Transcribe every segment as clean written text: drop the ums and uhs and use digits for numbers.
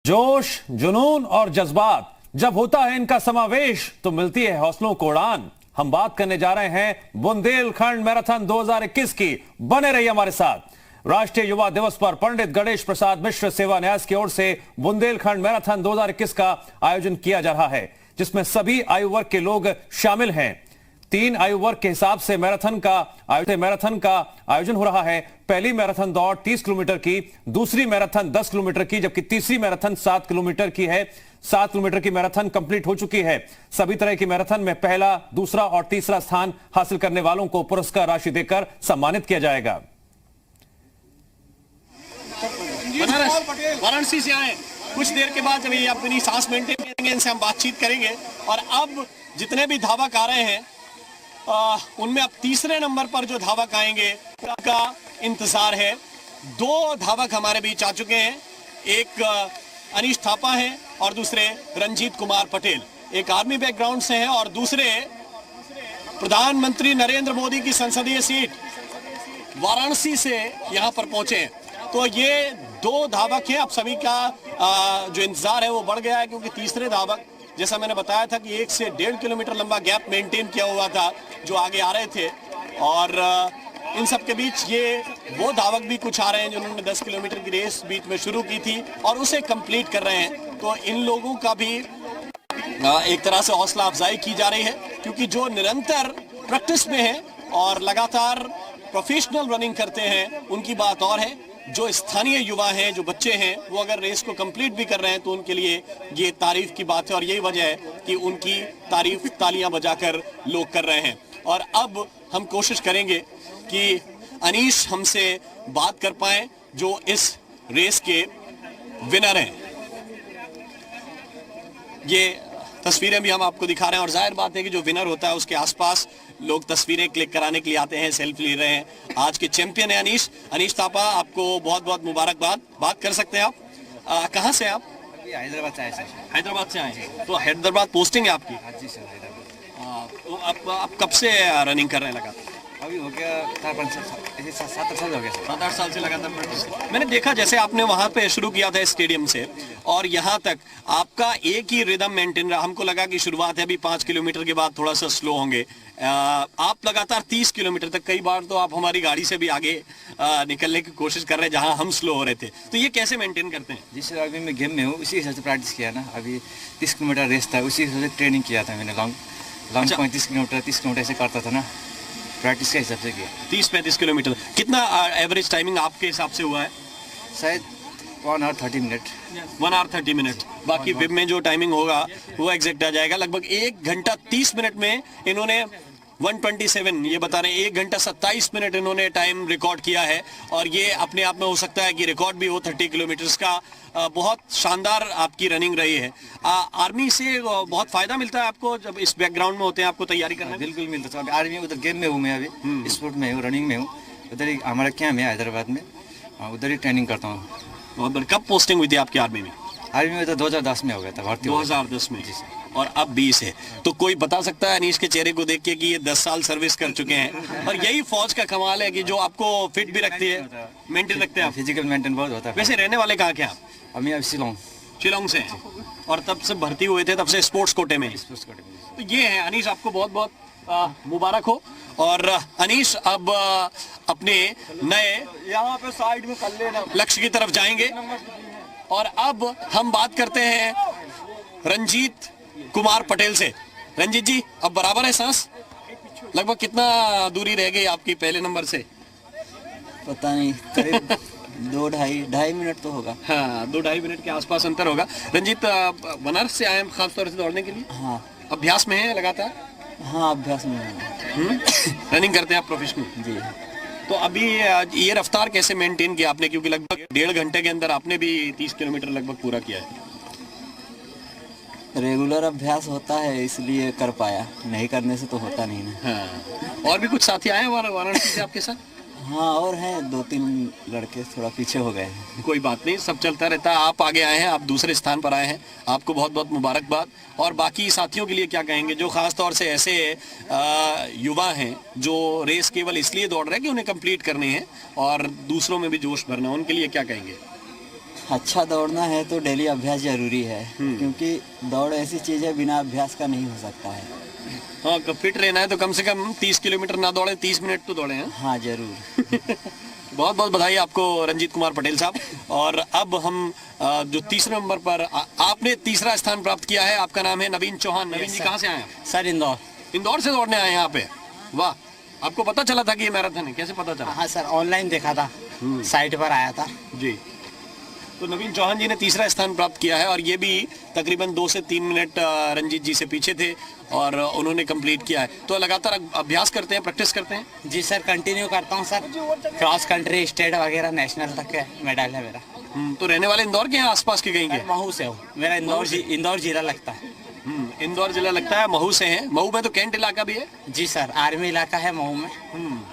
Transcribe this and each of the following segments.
जोश, जुनून और जज्बात जब होता है इनका समावेश तो मिलती है हौसलों को उड़ान। हम बात करने जा रहे हैं बुंदेलखंड मैराथन 2021 की। बने रहिए हमारे साथ। राष्ट्रीय युवा दिवस पर पंडित गणेश प्रसाद मिश्र सेवा न्यास की ओर से बुंदेलखंड मैराथन 2021 का आयोजन किया जा रहा है, जिसमें सभी आयु वर्ग के लोग शामिल हैं। 3 आयु वर्ग के हिसाब से मैराथन का आयोजन हो रहा है। पहली मैराथन दौड़ 30 किलोमीटर की, दूसरी मैराथन 10 किलोमीटर की, जबकि तीसरी मैराथन 7 किलोमीटर की है। 7 किलोमीटर की मैराथन कंप्लीट हो चुकी है। सभी तरह की मैराथन में पहला, दूसरा और तीसरा स्थान हासिल करने वालों को पुरस्कार राशि देकर सम्मानित किया जाएगा। वाराणसी से आए, कुछ देर के बाद जब ये अपनी सांस मेंटेन करेंगे, इनसे हम बातचीत करेंगे। और अब जितने भी धावक आ रहे हैं उनमें अब तीसरे नंबर पर जो धावक आएंगे उनका इंतजार है। 2 धावक हमारे बीच आ चुके हैं। एक अनीश थापा हैं और दूसरे रंजीत कुमार पटेल। एक आर्मी बैकग्राउंड से हैं और दूसरे प्रधानमंत्री नरेंद्र मोदी की संसदीय सीट वाराणसी से यहाँ पर पहुंचे हैं। तो ये 2 धावक हैं। अब सभी का जो इंतजार है वो बढ़ गया है, क्योंकि तीसरे धावक, जैसा मैंने बताया था कि 1 से 1.5 किलोमीटर लंबा गैप मेंटेन किया हुआ था, जो आगे आ रहे थे। और इन सब के बीच ये वो धावक भी कुछ आ रहे हैं जिन्होंने 10 किलोमीटर की रेस बीच में शुरू की थी और उसे कंप्लीट कर रहे हैं। तो इन लोगों का भी एक तरह से हौसला अफजाई की जा रही है, क्योंकि जो निरंतर प्रैक्टिस में है और लगातार प्रोफेशनल रनिंग करते हैं उनकी बात और है। जो स्थानीय युवा हैं, जो बच्चे हैं, वो अगर रेस को कंप्लीट भी कर रहे हैं तो उनके लिए ये तारीफ की बात है। और यही वजह है कि उनकी तारीफ तालियां बजाकर लोग कर रहे हैं। और अब हम कोशिश करेंगे कि अनीश हमसे बात कर पाए, जो इस रेस के विनर हैं। ये तस्वीरें भी हम आपको दिखा रहे हैं और जाहिर बात है कि जो विनर होता है उसके आसपास लोग तस्वीरें क्लिक कराने के लिए आते हैं, सेल्फी ले रहे हैं। आज के चैंपियन है अनीश थापा। आपको बहुत बहुत मुबारकबाद। बात कर सकते हैं आप? कहाँ से आप? हैदराबाद से आए सर। हैदराबाद से आए। तो हैदराबाद पोस्टिंग है आपकी? हाँ जी सर, हैदराबाद। तो आप कब से रनिंग कर रहे हैं लगातार? अभी हो गया 4-5 साल, 7-8 साल हो गया सर। 7-8 साल से लगातार प्रैक्टिस। मैंने देखा जैसे आपने वहां पे शुरू किया था स्टेडियम से और यहाँ तक आपका एक ही रिदम मेंटेन रहा। हमको लगा कि शुरुआत है, अभी 5 किलोमीटर के बाद थोड़ा सा स्लो होंगे। आप लगातार 30 किलोमीटर तक, कई बार तो आप हमारी गाड़ी से भी आगे निकलने की कोशिश कर रहे हैं जहाँ हम स्लो हो रहे थे। तो ये कैसे मेंटेन करते हैं? जी सर, अभी मैं गेम में हूँ, उसी हिसाब से प्रैक्टिस किया ना। अभी 30 किलोमीटर रेस था, उसी हिसाब से ट्रेनिंग किया था मैंने। लॉन्ग 35 किलोमीटर 30 किलोमीटर ऐसे करता था ना, प्रैक्टिस के हिसाब से किया। 30-35 किलोमीटर। कितना एवरेज टाइमिंग आपके हिसाब से हुआ है? शायद 1 आवर 30 मिनट। 1 hour 30 minute. बाकी वेब में जो टाइमिंग होगा वो एग्जैक्ट आ जाएगा। लगभग 1 घंटा 30 मिनट में इन्होंने 127, ये बता रहे हैं 1 घंटा 27 मिनट इन्होंने टाइम रिकॉर्ड किया है। और ये अपने आप में हो सकता है कि रिकॉर्ड भी हो 30 किलोमीटर्स का। बहुत शानदार आपकी रनिंग रही है। आर्मी से बहुत फायदा मिलता है आपको जब इस बैकग्राउंड में होते हैं, आपको तैयारी करना है? बिल्कुल मिलता था। आर्मी उधर गेम में हूँ मैं, अभी स्पोर्ट में हूँ, रनिंग में हूँ। उधर ही हमारा कैंप है हैदराबाद में, उधर ही ट्रेनिंग करता हूँ। बहुत बढ़िया। कब पोस्टिंग हुई थी आपकी आर्मी में? आर्मी में तो 2010 में हो गया था भर्ती। 2010 में। और अब 20 है। तो कोई बता सकता है अनीश के चेहरे को देख के कि ये 10 साल सर्विस कर चुके हैं? और यही फौज का कमाल है कि जो आपको फिट भी रखती है, मेंटेन रखते हैं। फिजिकल मेंटेन बहुत होता है। वैसे रहने वाले कहाँ के आप? अभी अब शिलोंग से। और तब से भर्ती हुए थे, तब से स्पोर्ट्स कोटे में। तो ये है अनीश, आपको बहुत बहुत मुबारक हो। और अनीश अब अपने नए यहाँ पे साइड में कर लेना लक्ष्य की तरफ जाएंगे। और अब हम बात करते हैं रंजीत कुमार पटेल से। रंजीत जी, अब बराबर है सांस? लगभग कितना दूरी रह गई आपकी पहले नंबर से? पता नहीं, करीब 2-2.5 मिनट तो होगा। हाँ, 2-2.5 मिनट के आसपास अंतर होगा। रंजीत, बनारस से आए हैं खास तौर से दौड़ने के लिए? हाँ। अभ्यास में है लगातार? हाँ, अभ्यास में है। रनिंग करते हैं आप प्रोफेशनल? जी। तो अभी ये रफ्तार कैसे मेंटेन किया आपने, क्योंकि लगभग 1.5 घंटे के अंदर आपने भी 30 किलोमीटर लगभग पूरा किया है? रेगुलर अभ्यास होता है इसलिए कर पाया, नहीं करने से तो होता नहीं ना। हाँ। और भी कुछ साथी आए हैं वाराणसी से आपके साथ? हाँ, और हैं 2-3 लड़के, थोड़ा पीछे हो गए। कोई बात नहीं, सब चलता रहता है। आप आगे आए हैं, आप दूसरे स्थान पर आए हैं, आपको बहुत बहुत मुबारकबाद। और बाकी साथियों के लिए क्या कहेंगे जो खास तौर से ऐसे युवा हैं जो रेस केवल इसलिए दौड़ रहे हैं कि उन्हें कंप्लीट करनी है और दूसरों में भी जोश भरना, उनके लिए क्या कहेंगे? अच्छा दौड़ना है तो डेली अभ्यास जरूरी है, क्योंकि दौड़ ऐसी चीज है बिना अभ्यास का नहीं हो सकता है। हाँ, फिट रहना है तो कम से कम 30 किलोमीटर ना दौड़े, 30 मिनट तो दौड़े हैं। हाँ जरूर। बहुत बहुत बधाई आपको रंजीत कुमार पटेल साहब। और अब हम जो तीसरे नंबर पर आपने तीसरा स्थान प्राप्त किया है, आपका नाम है नवीन चौहान। नवीन जी कहाँ से आए हैं? सर इंदौर। इंदौर से दौड़ने आए हैं यहाँ पे? वाह, आपको पता चला था कि ये मैराथन है? कैसे पता चला? हाँ सर, ऑनलाइन देखा था, साइट पर आया था जी। तो नवीन चौहान जी ने तीसरा स्थान प्राप्त किया है और ये भी तकरीबन 2 से 3 मिनट रंजीत जी से पीछे थे और उन्होंने कंप्लीट किया है। तो लगातार अभ्यास करते हैं, प्रैक्टिस करते हैं? जी सर, कंटिन्यू करता हूँ सर। क्रॉस कंट्री, स्टेट वगैरह, नेशनल तक के मेडल है मेरा। तो रहने वाले इंदौर के हैं, आसपास के कहीं के? महू से हूँ, मेरा इंदौर जिला लगता है। इंदौर जिला लगता है, महू से हैं। महू में तो कैंट इलाका भी है? जी सर, आर्मी इलाका है महू में,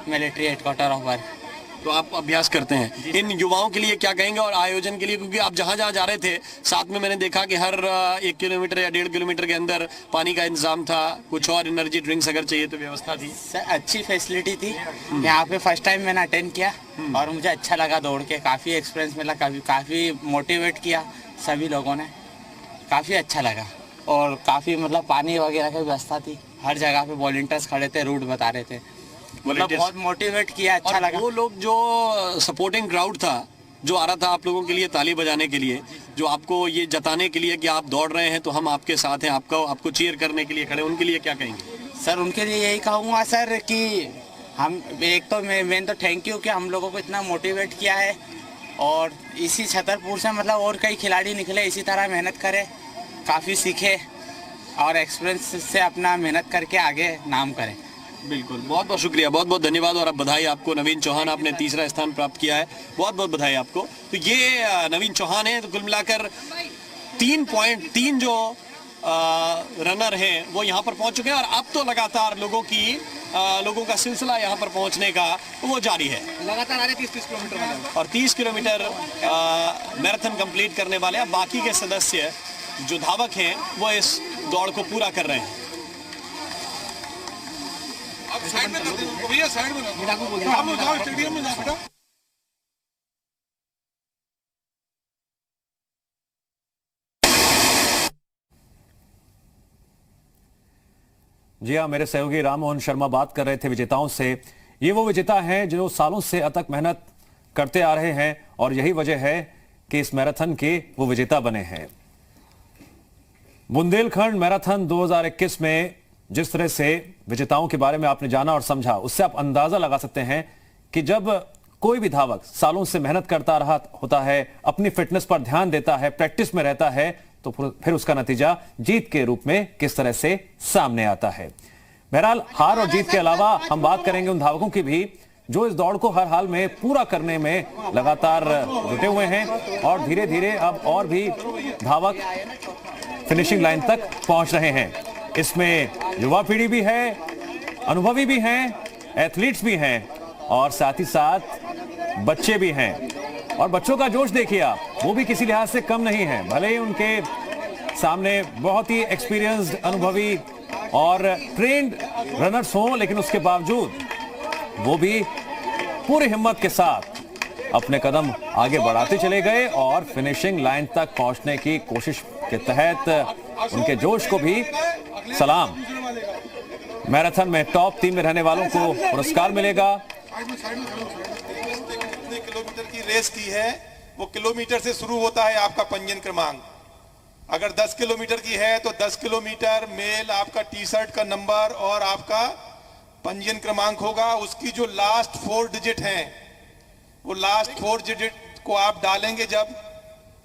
मिलिट्री हेडक्वार्टर ऑफ वर्क। तो आप अभ्यास करते हैं। इन युवाओं के लिए क्या कहेंगे और आयोजन के लिए, क्योंकि आप जहाँ जहाँ जा रहे थे साथ में मैंने देखा कि हर 1 किलोमीटर या 1.5 किलोमीटर के अंदर पानी का इंतजाम था, कुछ और एनर्जी ड्रिंक्स अगर चाहिए तो व्यवस्था थी? सर अच्छी फैसिलिटी थी यहाँ पे। फर्स्ट टाइम मैंने अटेंड किया और मुझे अच्छा लगा दौड़ के, काफ़ी एक्सपीरियंस मिला, काफ़ी मोटिवेट किया सभी लोगों ने, काफ़ी अच्छा लगा। और काफ़ी मतलब पानी वगैरह की व्यवस्था थी, हर जगह पे वॉलंटियर्स खड़े थे, रूट बता रहे थे, मतलब बहुत मोटिवेट किया, अच्छा लगा। वो लोग जो सपोर्टिंग क्राउड था जो आ रहा था आप लोगों के लिए ताली बजाने के लिए, जो आपको ये जताने के लिए कि आप दौड़ रहे हैं तो हम आपके साथ हैं, आपको चीयर करने के लिए खड़े, उनके लिए क्या कहेंगे? सर उनके लिए यही कहूँगा सर कि हम एक तो मेन तो थैंक यू कि हम लोगों को इतना मोटिवेट किया है। और इसी छतरपुर से मतलब और कई खिलाड़ी निकले, इसी तरह मेहनत करें, काफ़ी सीखे और एक्सपीरियंस से अपना मेहनत करके आगे नाम करें। बिल्कुल, बहुत बहुत शुक्रिया, बहुत बहुत धन्यवाद। और अब बधाई आपको नवीन चौहान, आपने तीसरा स्थान प्राप्त किया है, बहुत बहुत बधाई आपको। तो ये नवीन चौहान है। तो कुल मिलाकर 3.3 जो रनर हैं वो यहाँ पर पहुँच चुके हैं और अब तो लगातार लोगों का सिलसिला यहाँ पर पहुँचने का वो जारी है। लगातार आ रहे 30 किलोमीटर और 30 किलोमीटर मैराथन कंप्लीट करने वाले हैं। बाकी के सदस्य जो धावक हैं वो इस दौड़ को पूरा कर रहे हैं। साइड में भैया, साइड में हम लोग जाओ स्टेडियम में जाओ बेटा। जी हाँ, मेरे सहयोगी राम मोहन शर्मा बात कर रहे थे विजेताओं से। ये वो विजेता हैं जो सालों से अथक मेहनत करते आ रहे हैं और यही वजह है कि इस मैराथन के वो विजेता बने हैं। बुंदेलखंड मैराथन 2021 में जिस तरह से विजेताओं के बारे में आपने जाना और समझा, उससे आप अंदाजा लगा सकते हैं कि जब कोई भी धावक सालों से मेहनत करता रहा होता है, अपनी फिटनेस पर ध्यान देता है, प्रैक्टिस में रहता है, तो फिर उसका नतीजा जीत के रूप में किस तरह से सामने आता है। बहरहाल हार और जीत के अलावा हम बात करेंगे उन धावकों की भी जो इस दौड़ को हर हाल में पूरा करने में लगातार जुटे हुए हैं और धीरे धीरे अब और भी धावक फिनिशिंग लाइन तक पहुंच रहे हैं। इसमें युवा पीढ़ी भी है, अनुभवी भी हैं, एथलीट्स भी हैं और साथ ही साथ बच्चे भी हैं। और बच्चों का जोश देखिए आप, वो भी किसी लिहाज से कम नहीं है। भले ही उनके सामने बहुत ही एक्सपीरियंस्ड, अनुभवी और ट्रेन्ड रनर्स हों, लेकिन उसके बावजूद वो भी पूरी हिम्मत के साथ अपने कदम आगे बढ़ाते चले गए और फिनिशिंग लाइन तक पहुंचने की कोशिश के तहत उनके जोश को भी सलाम। मैराथन में टॉप 3 में रहने वालों को पुरस्कार मिलेगा। कितने किलोमीटर की रेस की है, वो किलोमीटर से शुरू होता है आपका पंजीयन क्रमांक। अगर 10 किलोमीटर की है तो 10 किलोमीटर मेल आपका टी शर्ट का नंबर और आपका पंजीयन क्रमांक होगा। उसकी जो लास्ट 4 डिजिट हैं, वो लास्ट 4 डिजिट को आप डालेंगे जब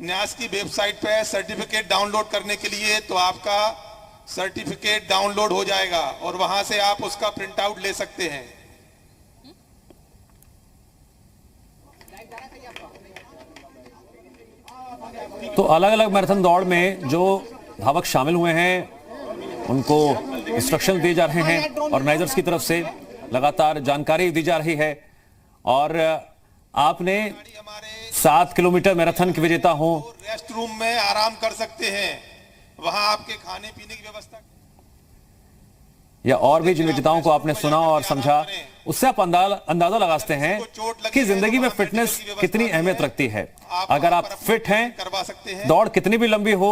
न्यास की वेबसाइट पे सर्टिफिकेट डाउनलोड करने के लिए, तो आपका सर्टिफिकेट डाउनलोड हो जाएगा और वहां से आप उसका प्रिंट आउट ले सकते हैं। तो अलग अलग मैराथन दौड़ में जो धावक शामिल हुए हैं उनको इंस्ट्रक्शन दिए जा रहे हैं, ऑर्गेनाइजर्स की तरफ से लगातार जानकारी दी जा रही है। और आपने 7 किलोमीटर मैराथन के विजेता हो, रेस्ट रूम में आराम कर सकते हैं, वहां आपके खाने पीने की व्यवस्था। या और भी जिन विजेताओं को आपने सुना और समझा, उससे आप अंदाजा लगा सकते हैं कि जिंदगी में फिटनेस कितनी अहमियत रखती है। अगर आप फिट हैं, दौड़ कितनी भी लंबी हो,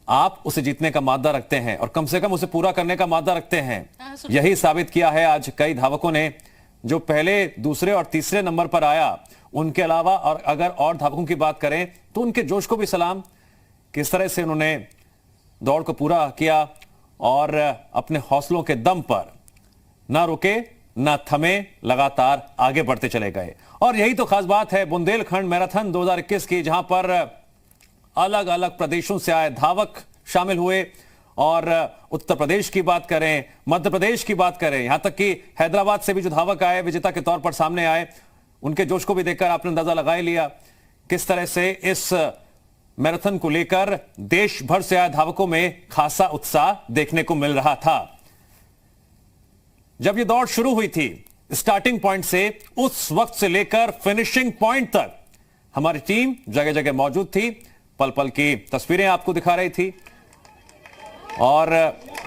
आप उसे जीतने का मादा रखते हैं और कम से कम उसे पूरा करने का मादा रखते हैं। यही साबित किया है आज कई धावकों ने, जो पहले, दूसरे और तीसरे नंबर पर आया। उनके अलावा और अगर और धावकों की बात करें तो उनके जोश को भी सलाम, किस तरह से उन्होंने दौड़ को पूरा किया और अपने हौसलों के दम पर ना रुके ना थमे, लगातार आगे बढ़ते चले गए। और यही तो खास बात है बुंदेलखंड मैराथन 2021 की, जहां पर अलग अलग प्रदेशों से आए धावक शामिल हुए। और उत्तर प्रदेश की बात करें, मध्य प्रदेश की बात करें, यहां तक कि हैदराबाद से भी जो धावक आए विजेता के तौर पर सामने आए, उनके जोश को भी देखकर आपने अंदाजा लगा ही लिया किस तरह से इस मैराथन को लेकर देश भर से आए धावकों में खासा उत्साह देखने को मिल रहा था। जब यह दौड़ शुरू हुई थी, स्टार्टिंग पॉइंट से उस वक्त से लेकर फिनिशिंग पॉइंट तक हमारी टीम जगह जगह मौजूद थी। पल पल की तस्वीरें आपको दिखा रही थी और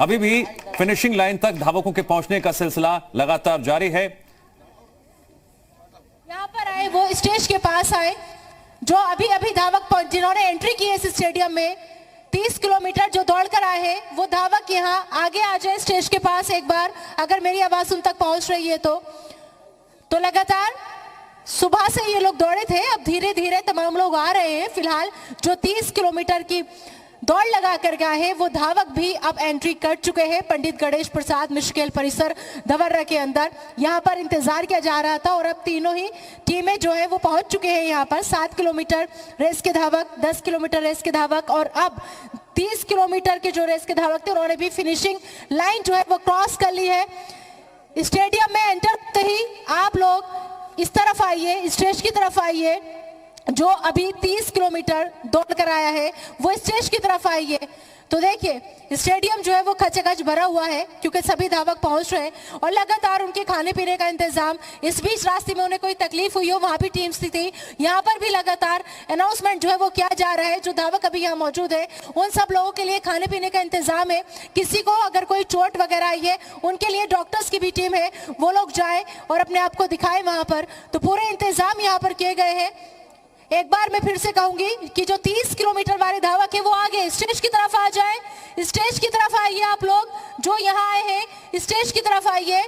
अभी भी फिनिशिंग लाइन तक धावकों के पहुंचने का सिलसिला लगातार जारी है। यहाँ पर आए, वो स्टेज के पास आए, जो अभी अभी धावक जिन्होंने एंट्री की है इस स्टेडियम में, 30 किलोमीटर जो दौड़कर आए हैं, वो धावक यहाँ आगे आ जाए स्टेज के पास एक बार, अगर मेरी आवाज उन तक पहुंच रही है तो लगातार सुबह से ये लोग दौड़े थे, अब धीरे धीरे तमाम लोग आ रहे हैं। फिलहाल जो 30 किलोमीटर की दौड़ लगा कर गए हैं, वो धावक भी अब एंट्री कर चुके हैं पंडित गणेश प्रसाद मिश्र परिसर धवर्रा के अंदर। यहाँ पर इंतजार किया जा रहा था और अब तीनों ही टीमें जो है वो पहुंच चुके हैं यहाँ पर। 7 किलोमीटर रेस के धावक, 10 किलोमीटर रेस के धावक और अब 30 किलोमीटर के जो रेस के धावक थे, उन्होंने भी फिनिशिंग लाइन जो है वो क्रॉस कर ली है। स्टेडियम में एंटर होते ही आप लोग इस तरफ आइए, स्टेज की तरफ आइए। जो अभी 30 किलोमीटर दौड़ कर आया है वो स्टेज की तरफ आइए। तो देखिए स्टेडियम जो है वो खचाखच भरा हुआ है, क्योंकि सभी धावक पहुंच रहे हैं और लगातार उनके खाने पीने का इंतजाम। इस बीच रास्ते में उन्हें कोई तकलीफ हुई हो, वहां भी टीम्स थी, यहाँ पर भी लगातार अनाउंसमेंट जो है वो किया जा रहा है। जो धावक अभी यहाँ मौजूद है उन सब लोगों के लिए खाने पीने का इंतजाम है। किसी को अगर कोई चोट वगैरह आई है, उनके लिए डॉक्टर्स की भी टीम है, वो लोग जाए और अपने आप को दिखाए वहां पर। तो पूरे इंतजाम यहाँ पर किए गए हैं। एक बार मैं फिर से कहूंगी कि जो 30 किलोमीटर वाले धावक है वो आगे स्टेज की तरफ आ जाए। स्टेज की तरफ आइए, आप लोग जो यहाँ आए हैं स्टेज की तरफ आइए।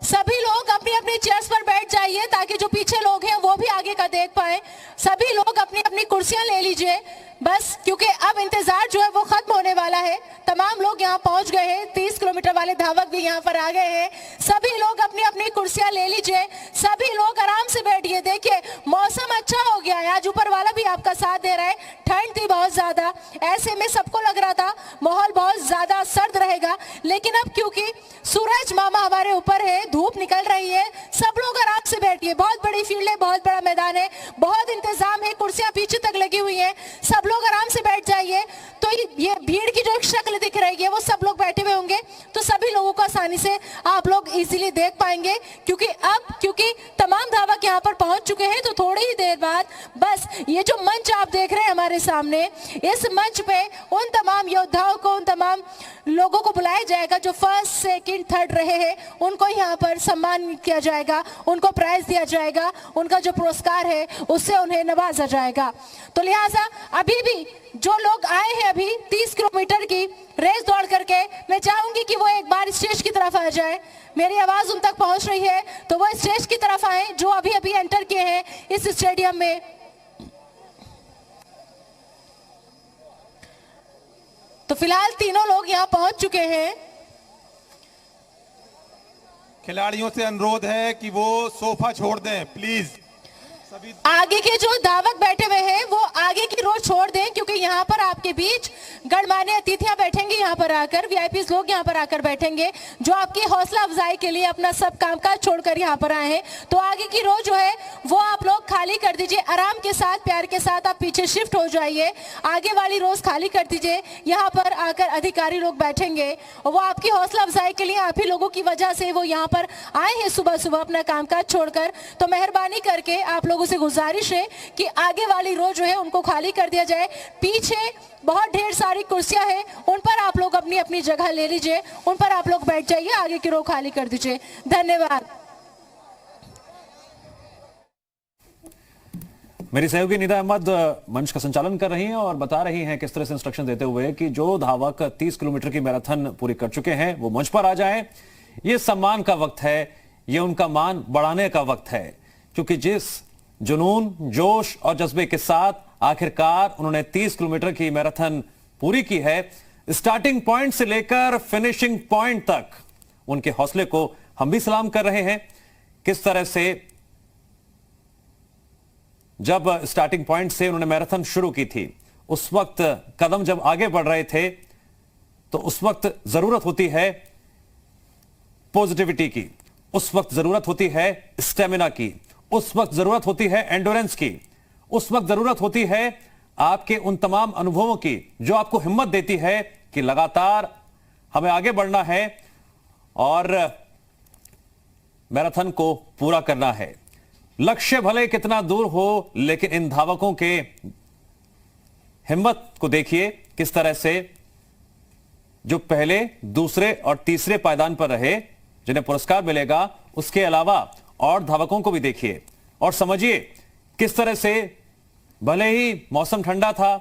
सभी लोग अपनी अपनी चेयर्स पर बैठ जाइए ताकि जो पीछे लोग हैं वो भी आगे का देख पाए। सभी लोग अपनी अपनी कुर्सियां ले लीजिए बस, क्योंकि अब इंतजार जो है वो खत्म होने वाला है। तमाम लोग यहाँ पहुंच गए हैं, 30 किलोमीटर वाले धावक भी यहाँ पर आ गए हैं। सभी लोग अपनी अपनी कुर्सियां ले लीजिए, सभी लोग आराम से बैठिए। देखिए मौसम अच्छा हो गया है, आज ऊपर वाला भी आपका साथ दे रहा है। ठंड थी बहुत ज्यादा, ऐसे में सबको लग रहा था माहौल बहुत ज्यादा सर्द रहेगा, लेकिन अब क्योंकि सूरज मामा हमारे ऊपर है, धूप निकल रही है, सब लोग आराम से बैठिए। बहुत बड़ी फील्ड है, बहुत बड़ा मैदान है, बहुत इंतजाम है, कुर्सियां पीछे तक लगी हुई है, सब लोग आराम से बैठ जाइए। तो ये भीड़ की जो शक्ल दिख रही है वो सब लोग बैठे हुए होंगे, तो सभी लोगों को आसानी से आप लोग इजीली देख पाएंगे, क्योंकि तमाम धावक यहाँ पर पहुंच चुके हैं। तो थोड़ी ही देर बाद बस ये जो मंच आप देख रहे हैं हमारे सामने, इस मंच पे उन तमाम योद्धाओं को, उन तमाम लोगों को बुलाया जाएगा जो फर्स्ट, सेकंड, थर्ड रहे हैं। उनको यहाँ पर सम्मान किया जाएगा, उनको प्राइज दिया जाएगा, उनका जो पुरस्कार है उससे उन्हें नवाजा जाएगा। तो लिहाजा अभी भी जो लोग आए हैं अभी 30 किलोमीटर की रेस दौड़ करके, मैं चाहूंगी कि वो एक बार स्टेज की तरफ आ जाए। मेरी आवाज उन तक पहुंच रही है तो वो स्टेज की तरफ आए जो अभी अभी एंटर किए हैं इस स्टेडियम में। तो फिलहाल तीनों लोग यहाँ पहुंच चुके हैं। खिलाड़ियों से अनुरोध है कि वो सोफा छोड़ दें प्लीज। आगे के जो धावक बैठे हुए हैं वो आगे की रो छोड़ दें, क्योंकि यहाँ पर आपके बीच गणमान्य अतिथियां बैठेंगे यहाँ पर आकर, वीआईपी लोग यहाँ पर आकर बैठेंगे जो आपकी हौसला अफजाई के लिए अपना सब कामकाज छोड़कर यहाँ पर आए हैं। तो आगे की रो जो है वो आप लोग खाली कर दीजिए, आराम के साथ, प्यार के साथ आप पीछे शिफ्ट हो जाइए। आगे वाली रोज खाली कर दीजिए, यहाँ पर आकर अधिकारी लोग बैठेंगे और वो आपकी हौसला अफजाई के लिए, आप ही लोगों की वजह से वो यहाँ पर आए हैं सुबह सुबह अपना कामकाज छोड़कर। तो मेहरबानी करके आप लोगों से गुजारिश है कि आगे वाली रो जो है उनको खाली कर दिया जाए। पीछे बहुत ढेर सारी कुर्सियां हैं, उन पर आप लोग अपनी अपनी जगह ले लीजिए, उन पर आप लोग बैठ जाइए, आगे की रो खाली कर दीजिए। धन्यवाद। मेरी सहयोगी निदा अहमद मंच का संचालन कर रही हैं और बता रही हैं किस तरह से इंस्ट्रक्शन देते हुए कि जो धावक 30 किलोमीटर की मैराथन पूरी कर चुके हैं वो मंच पर आ जाएं। ये सम्मान का वक्त है, ये उनका मान बढ़ाने का वक्त है, क्योंकि जिस जुनून, जोश और जज्बे के साथ आखिरकार उन्होंने 30 किलोमीटर की मैराथन पूरी की है, स्टार्टिंग पॉइंट से लेकर फिनिशिंग पॉइंट तक उनके हौसले को हम भी सलाम कर रहे हैं। किस तरह से जब स्टार्टिंग पॉइंट से उन्होंने मैराथन शुरू की थी, उस वक्त कदम जब आगे बढ़ रहे थे तो उस वक्त जरूरत होती है पॉजिटिविटी की, उस वक्त जरूरत होती है स्टेमिना की, उस वक्त जरूरत होती है एंडोरेंस की, उस वक्त जरूरत होती है आपके उन तमाम अनुभवों की जो आपको हिम्मत देती है कि लगातार हमें आगे बढ़ना है और मैराथन को पूरा करना है। लक्ष्य भले कितना दूर हो, लेकिन इन धावकों के हिम्मत को देखिए किस तरह से, जो पहले, दूसरे और तीसरे पायदान पर रहे, जिन्हें पुरस्कार मिलेगा, उसके अलावा और धावकों को भी देखिए और समझिए किस तरह से भले ही मौसम ठंडा था,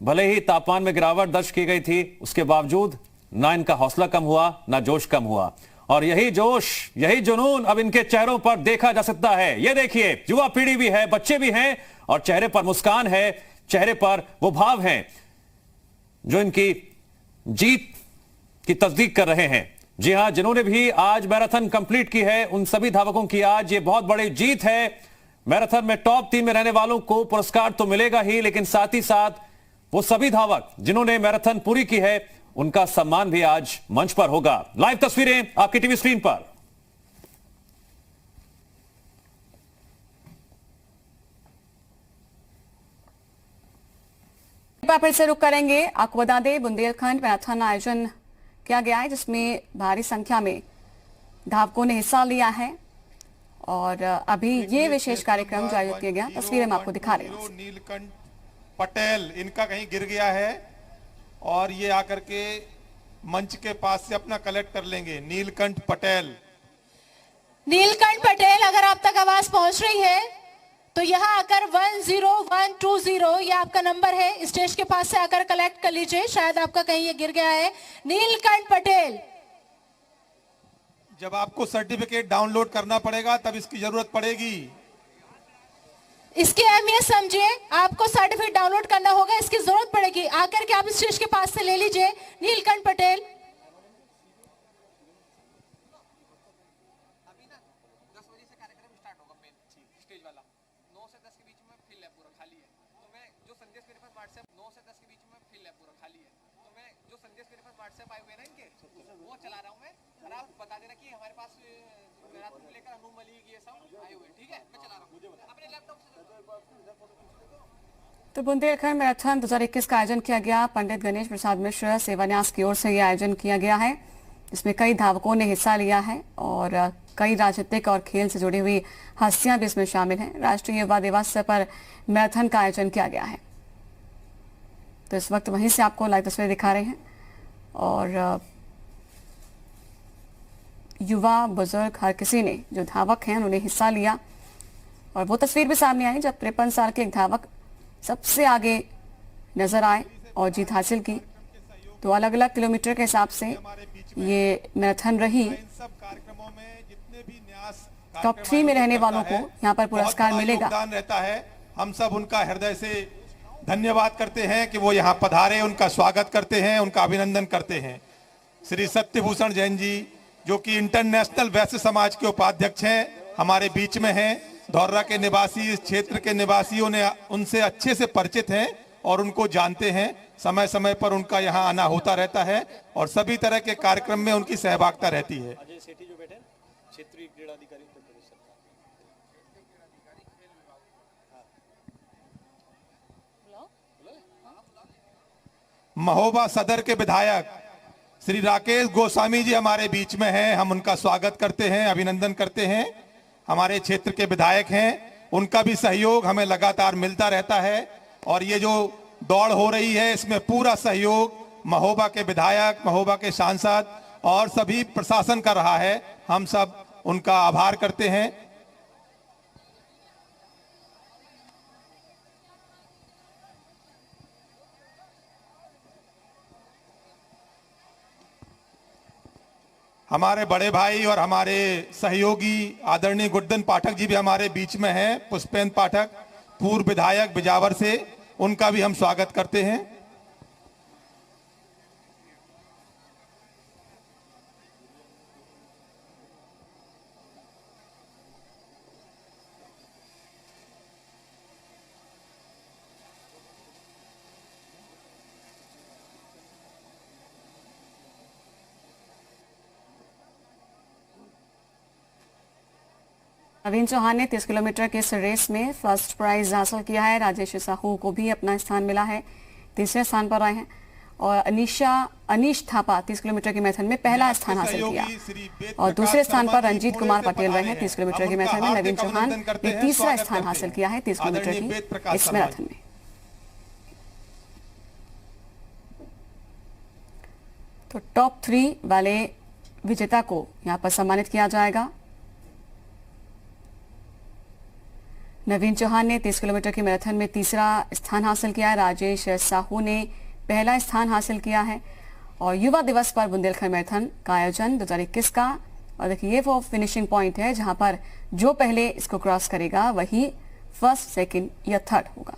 भले ही तापमान में गिरावट दर्ज की गई थी, उसके बावजूद ना इनका हौसला कम हुआ, ना जोश कम हुआ। और यही जोश, यही जुनून अब इनके चेहरों पर देखा जा सकता है। ये देखिए, युवा पीढ़ी भी है, बच्चे भी हैं और चेहरे पर मुस्कान है, चेहरे पर वो भाव हैं जो इनकी जीत की तस्दीक कर रहे हैं। जी हां, जिन्होंने भी आज मैराथन कंप्लीट की है, उन सभी धावकों की आज ये बहुत बड़ी जीत है। मैराथन में टॉप 3 में रहने वालों को पुरस्कार तो मिलेगा ही, लेकिन साथ ही साथ वो सभी धावक जिन्होंने मैराथन पूरी की है, उनका सम्मान भी आज मंच पर होगा। लाइव तस्वीरें आपकी टीवी स्क्रीन पर। फिर से रुक करेंगे। आपको बता दें, बुंदेलखंड मैराथन आयोजन किया गया है जिसमें भारी संख्या में धावकों ने हिस्सा लिया है और अभी ये विशेष कार्यक्रम जो आयोजित किया गया, तस्वीरें हम आपको दिखा रहे हैं। नीलकंठ पटेल इनका कहीं गिर गया है और ये आकर के मंच के पास से अपना कलेक्ट कर लेंगे। नीलकंठ पटेल, नीलकंठ पटेल, अगर आप तक आवाज पहुंच रही है तो यहाँ आकर 10120 ये आपका नंबर है, स्टेज के पास से आकर कलेक्ट कर लीजिए। शायद आपका कहीं ये गिर गया है। नीलकंठ पटेल, जब आपको सर्टिफिकेट डाउनलोड करना पड़ेगा तब इसकी जरूरत पड़ेगी। इसकी अहमियत समझिए, आपको सर्टिफिकेट डाउनलोड करना होगा, इसकी जरूरत पड़ेगी। आकर के आप स्टेज के पास से ले लीजिए। नीलकंठ पटेल, तो बुंदेलखंड मैराथन 2021 का आयोजन किया गया। पंडित गणेश प्रसाद मिश्र सेवान्यास की ओर से यह आयोजन किया गया है, जिसमें कई धावकों ने हिस्सा लिया है और कई राजनीतिक और खेल से जुड़ी हुई हस्तियां भी इसमें शामिल हैं। राष्ट्रीय युवा दिवस पर मैराथन का आयोजन किया गया है। तो इस वक्त वहीं से आपको लाइव तस्वीरें दिखा रहे हैं और युवा, बुजुर्ग, हर किसी ने, जो धावक हैं, उन्होंने हिस्सा लिया और वो तस्वीर भी सामने आई जब 53 साल के एक धावक सबसे आगे नजर आए और जीत हासिल की। तो अलग अलग किलोमीटर के हिसाब से ये मैराथन रही। टॉप 3 में रहने वालों को यहाँ पर पुरस्कार मिलेगा। रहता है, हम सब उनका हृदय से धन्यवाद करते हैं कि वो यहाँ पधारे, उनका स्वागत करते हैं, उनका अभिनंदन करते हैं। श्री सत्यभूषण जैन जी, जो कि इंटरनेशनल वैश्य समाज के उपाध्यक्ष हैं, हमारे बीच में हैं। धौर्रा के निवासी, इस क्षेत्र के निवासियों ने उनसे अच्छे से परिचित हैं और उनको जानते हैं। समय समय पर उनका यहाँ आना होता रहता है और सभी तरह के कार्यक्रम में उनकी सहभागिता रहती है। अजय सेठी जो बैठे क्षेत्रीय क्रीड़ाधिकारी महोबा सदर के विधायक श्री राकेश गोस्वामी जी हमारे बीच में हैं। हम उनका स्वागत करते हैं, अभिनंदन करते हैं। हमारे क्षेत्र के विधायक हैं, उनका भी सहयोग हमें लगातार मिलता रहता है और ये जो दौड़ हो रही है इसमें पूरा सहयोग महोबा के विधायक, महोबा के सांसद और सभी प्रशासन कर रहा है। हम सब उनका आभार करते हैं। हमारे बड़े भाई और हमारे सहयोगी आदरणीय गुड्डन पाठक जी भी हमारे बीच में हैं। पुष्पेंद्र पाठक, पूर्व विधायक बिजावर से, उनका भी हम स्वागत करते हैं। नवीन चौहान ने 30 किलोमीटर के इस रेस में फर्स्ट प्राइज हासिल किया है। राजेश साहू को भी अपना स्थान मिला है, तीसरे स्थान पर आए हैं। और अनीश थापा 30 किलोमीटर के मैराथन में पहला स्थान हासिल किया और दूसरे स्थान पर रंजीत कुमार पटेल रहे हैं। 30 किलोमीटर के मैराथन में नवीन चौहान ने तीसरा स्थान हासिल किया है 30 किलोमीटर की इस मैराथन में। तो टॉप 3 वाले विजेता को यहाँ पर सम्मानित किया जाएगा। नवीन चौहान ने 30 किलोमीटर की मैराथन में तीसरा स्थान हासिल किया है। राजेश साहू ने पहला स्थान हासिल किया है। और युवा दिवस पर बुंदेलखंड मैराथन का आयोजन 2021 का, और देखिए ये वो फिनिशिंग पॉइंट है जहां पर जो पहले इसको क्रॉस करेगा वही फर्स्ट, सेकंड या थर्ड होगा।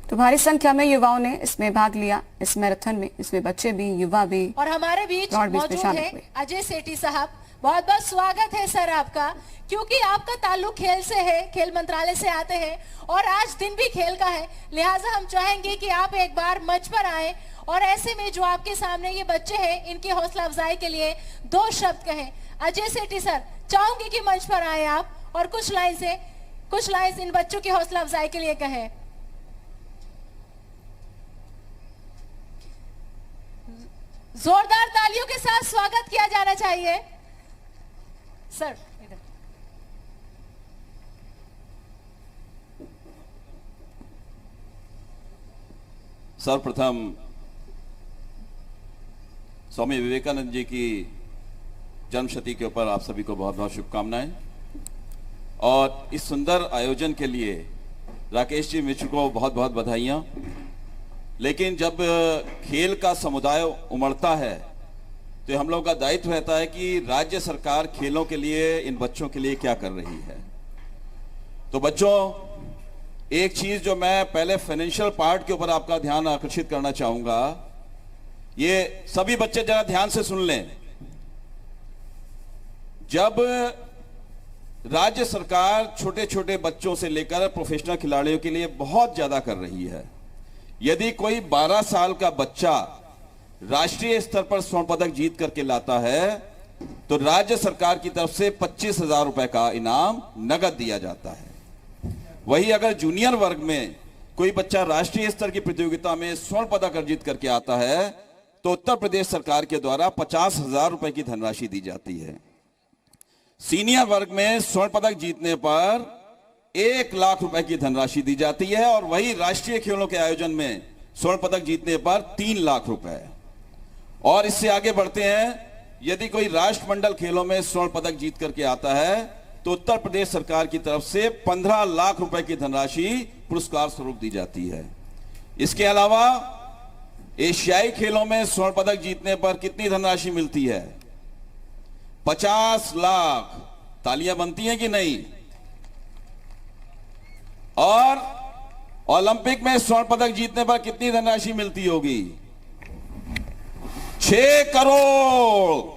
तो भारी संख्या में युवाओं ने इसमें भाग लिया इस मैराथन में, इसमें बच्चे भी, युवा भी। और हमारे बीच मौजूद है अजय सेठी साहब। बहुत बहुत स्वागत है सर आपका, क्योंकि आपका ताल्लुक खेल से है, खेल मंत्रालय से आते हैं और आज दिन भी खेल का है, लिहाजा हम चाहेंगे कि आप एक बार मंच पर आए और ऐसे में जो आपके सामने ये बच्चे हैं इनकी हौसला अफजाई के लिए 2 शब्द कहें। अजय सेठी सर, चाहूंगी कि मंच पर आए आप और कुछ लाइन इन बच्चों की हौसला अफजाई के लिए कहें। जोरदार तालियों के साथ स्वागत किया जाना चाहिए सर। इधर सर्वप्रथम स्वामी विवेकानंद जी की जन्मशती के ऊपर आप सभी को बहुत बहुत शुभकामनाएं। और इस सुंदर आयोजन के लिए राकेश जी मिश्र को बहुत बहुत बधाइयां। लेकिन जब खेल का समुदाय उमड़ता है तो हम लोगों का दायित्व रहता है कि राज्य सरकार खेलों के लिए, इन बच्चों के लिए क्या कर रही है। तो बच्चों, एक चीज जो मैं पहले फाइनेंशियल पार्ट के ऊपर आपका ध्यान आकर्षित करना चाहूंगा, ये सभी बच्चे जरा ध्यान से सुन लें। जब राज्य सरकार छोटे छोटे बच्चों से लेकर प्रोफेशनल खिलाड़ियों के लिए बहुत ज्यादा कर रही है, यदि कोई 12 साल का बच्चा राष्ट्रीय स्तर पर स्वर्ण पदक जीत करके लाता है तो राज्य सरकार की तरफ से 25,000 रुपए का इनाम नगद दिया जाता है। वही अगर जूनियर वर्ग में कोई बच्चा राष्ट्रीय स्तर की प्रतियोगिता में स्वर्ण पदक अर्जित करके आता है तो उत्तर प्रदेश सरकार के द्वारा 50,000 रुपए की धनराशि दी जाती है। सीनियर वर्ग में स्वर्ण पदक जीतने पर 1 लाख रुपए की धनराशि दी जाती है और वही राष्ट्रीय खेलों के आयोजन में स्वर्ण पदक जीतने पर 3 लाख रुपए। और इससे आगे बढ़ते हैं, यदि कोई राष्ट्रमंडल खेलों में स्वर्ण पदक जीत करके आता है तो उत्तर प्रदेश सरकार की तरफ से 15 लाख रुपए की धनराशि पुरस्कार स्वरूप दी जाती है। इसके अलावा एशियाई खेलों में स्वर्ण पदक जीतने पर कितनी धनराशि मिलती है? 50 लाख। तालियां बनती हैं कि नहीं? और ओलंपिक में स्वर्ण पदक जीतने पर कितनी धनराशि मिलती होगी? 6 करोड़।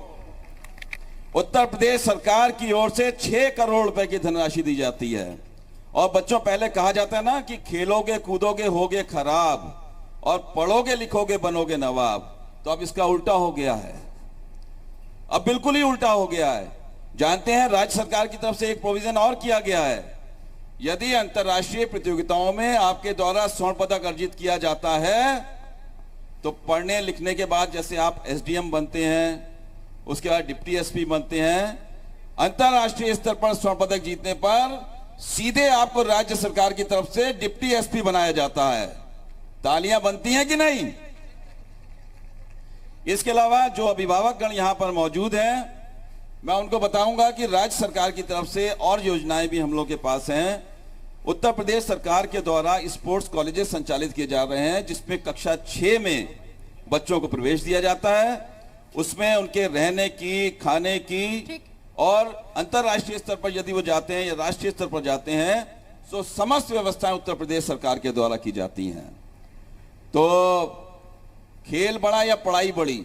उत्तर प्रदेश सरकार की ओर से 6 करोड़ रुपए की धनराशि दी जाती है। और बच्चों, पहले कहा जाता है ना कि खेलोगे कूदोगे होगे खराब और पढ़ोगे लिखोगे बनोगे नवाब, तो अब इसका उल्टा हो गया है। अब बिल्कुल ही उल्टा हो गया है। जानते हैं, राज्य सरकार की तरफ से एक प्रोविजन और किया गया है। यदि अंतर्राष्ट्रीय प्रतियोगिताओं में आपके द्वारा स्वर्ण पदक अर्जित किया जाता है तो पढ़ने लिखने के बाद जैसे आप एसडीएम बनते हैं, उसके बाद डिप्टी एसपी बनते हैं, अंतर्राष्ट्रीय स्तर पर स्वर्ण पदक जीतने पर सीधे आपको राज्य सरकार की तरफ से डिप्टी एसपी बनाया जाता है। तालियां बनती हैं कि नहीं? इसके अलावा जो अभिभावक गण यहां पर मौजूद हैं, मैं उनको बताऊंगा कि राज्य सरकार की तरफ से और योजनाएं भी हम लोग के पास हैं। उत्तर प्रदेश सरकार के द्वारा स्पोर्ट्स कॉलेजेस संचालित किए जा रहे हैं, जिसमें कक्षा 6 में बच्चों को प्रवेश दिया जाता है। उसमें उनके रहने की, खाने की और अंतर्राष्ट्रीय स्तर पर यदि वो जाते हैं या राष्ट्रीय स्तर पर जाते हैं तो समस्त व्यवस्थाएं उत्तर प्रदेश सरकार के द्वारा की जाती हैं। तो खेल बड़ा या पढ़ाई बड़ी,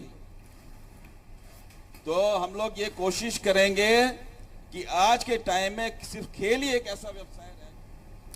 तो हम लोग ये कोशिश करेंगे कि आज के टाइम में सिर्फ खेल ही एक ऐसा व्यवसाय